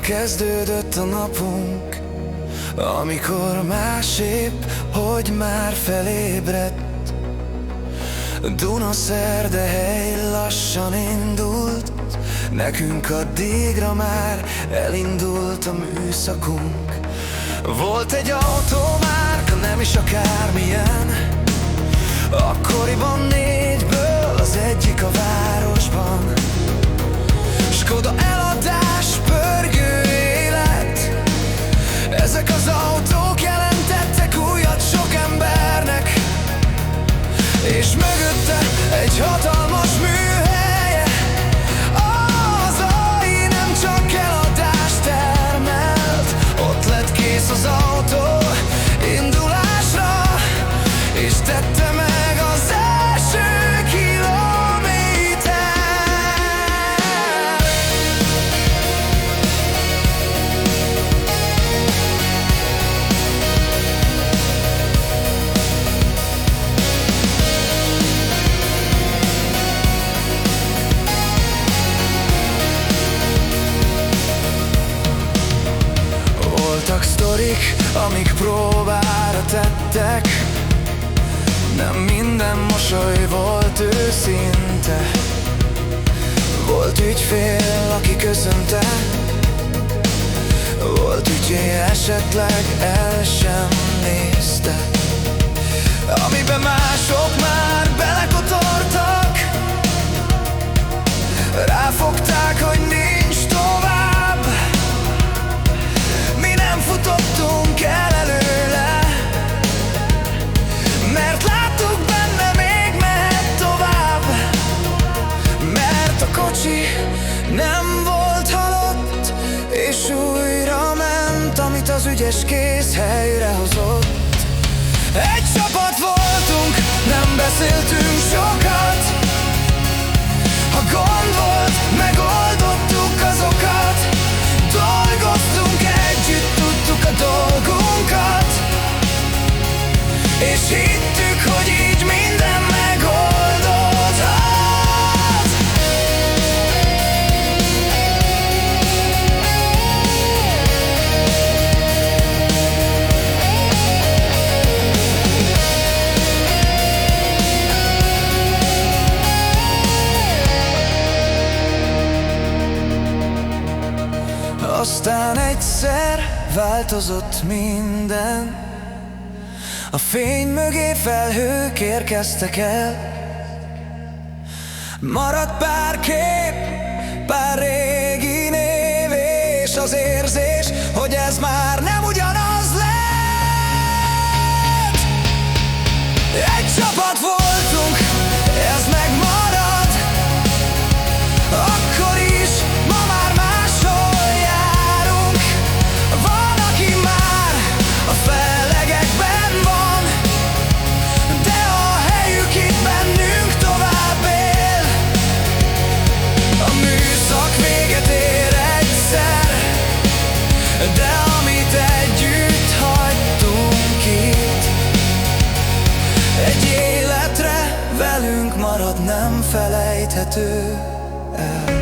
kezdődött a napunk, amikor másképp, hogy már felébredt. Dunaszerdehely lassan indult, nekünk addigra már elindult a műszakunk. Volt egy automárka, nem is akármilyen, akkoriban 4-ből az egyik a városban. Skoda eladás, pörgő élet, ezek az autók jelentettek újat sok embernek. És mögötte egy hatalmas műhely, az AI nem csak eladást termelt. Ott lett kész az autó indulásra, és tette meg az első kilométer. Voltak sztorik, amik próbára tettek, nem minden mosoly volt őszinte. Volt ügyfél, aki köszönte, volt ügyé, esetleg el sem nézte. Amiben mások már belekotortak, ráfogták, hogy nincs tovább. Mi nem futottunk el előle, mert láttuk benne, még mehet tovább. Mert a kocsi nem volt halott, és újra ment, amit az ügyes kéz helyre hozott. Egy csapat voltunk, nem beszéltünk sokat. Ha gond volt, megoldottuk azokat. Dolgoztunk együtt, tudtuk a dolgunkat, és hittük, hogy így minden megoldódhat. Aztán egyszer változott minden, a fény mögé felhők érkeztek el. Maradt pár kép, pár régi név, és az érzés, hogy ez már nem ugyanaz lett. Egy csapat voltunk, ez megmarad, akkor is, ma már máshol járunk. Van, aki már a fellegekben van, de a helyük itt bennünk tovább él. A műszak véget ér egyszer, de amit együtt hagytunk itt, egy életre velünk marad, nem felejthető el.